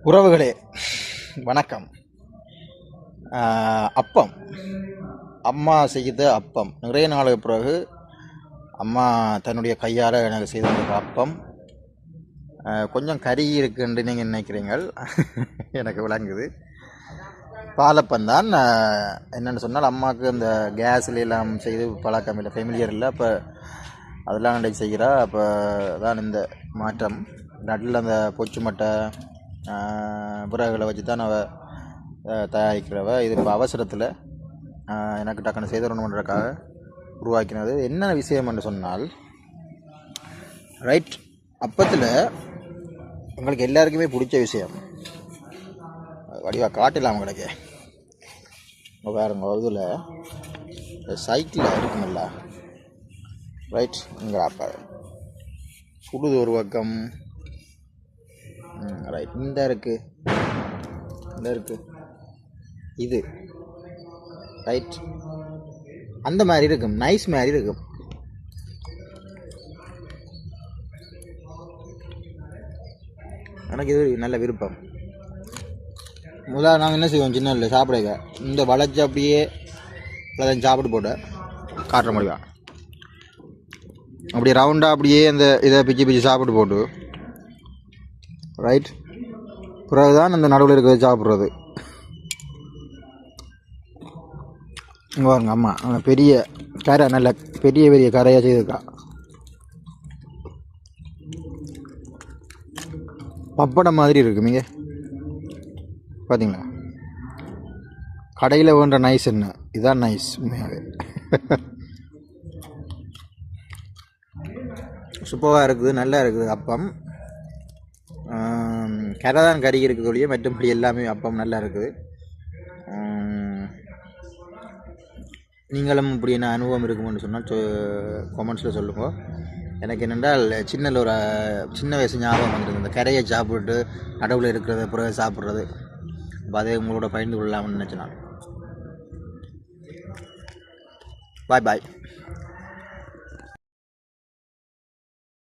உறவுகளே வணக்கம். அப்பம் அம்மா செய்த அப்பம் நிறைய நாளுக்கு பிறகு அம்மா தன்னுடைய கையால் எனக்கு செய்த அந்த அப்பம் கொஞ்சம் கறி இருக்குன்னு நீங்கள் நினைக்கிறீங்கள். எனக்கு விளங்குது. பாலப்பம் தான். என்னென்னு சொன்னால் அம்மாவுக்கு இந்த கேஸில் எல்லாம் செய்து பழக்கம் இல்லை, ஃபெமிலியர் இல்லை. அப்போ அதெல்லாம் நடை செய்கிறா. அப்போ தான் இந்த மாற்றம். நட்டில் அந்த பொச்சு மட்டை விறகுகளை வச்சு தான் அவள் தயாரிக்கிறவ. இது இப்போ அவசரத்தில் எனக்கு டக்குன்னு செய்தரணுன்றதுக்காக உருவாக்கினது. என்ன விஷயம் என்று சொன்னால், ரைட், அப்பத்தில் உங்களுக்கு எல்லாருக்குமே பிடிச்ச விஷயம் வடிவாக காட்டலாம் உங்களுக்கு. வேறுங்க இதில் சைக்கிளில் இருக்குமில்ல, ரைட், இங்கே அப்போ சுடுது ஒரு பக்கம், ரைட், இந்த இருக்குது இது, ரைட், அந்த மாதிரி இருக்கும், நைஸ் மாதிரி இருக்கும். எனக்கு இது நல்ல விருப்பம். முதல்ல நாங்கள் என்ன செய்வோம், சின்ன இல்லை சாப்பிடுங்க, இந்த வளைச்சி அப்படியே அதை சாப்பிட்டு போட்டு காட்டுற முடியும். அப்படியே ரவுண்டாக அப்படியே அந்த இதை பிச்சு சாப்பிட்டு போட்டு, ரைட், பிறகுதான் அந்த நடுவில் இருக்கிறத சாப்பிட்றது. இங்கே பாருங்க, அம்மா பெரிய கரை, நல்ல பெரிய கரையாக செய்திருக்கா. பப்படம் மாதிரி இருக்கு. நீங்கள் பார்த்தீங்களா, கடையில் வேண்ட நைஸ் என்ன, இதுதான் நைஸ் உண்மையாகவே. சூப்பராக இருக்குது, நல்லா இருக்குது அப்பம். கரை தான் கறி இருக்குது ஒழிய மற்றபடி எல்லாமே அப்பம் நல்லா இருக்குது. நீங்களும் இப்படி என்ன அனுபவம் இருக்குமென்னு சொன்னால் கமெண்ட்ஸில் சொல்லுங்கள். எனக்கு என்னென்றால் சின்ன வயசு ஞாபகம் வந்துடுது, இந்த கரையை சாப்பிட்டு நடுவில் இருக்கிறத பிறகு சாப்பிட்றது. அப்போ அதை உங்களோட பகிர்ந்து கொள்ளலாம்னு நினச்சேன் நான். பாய்.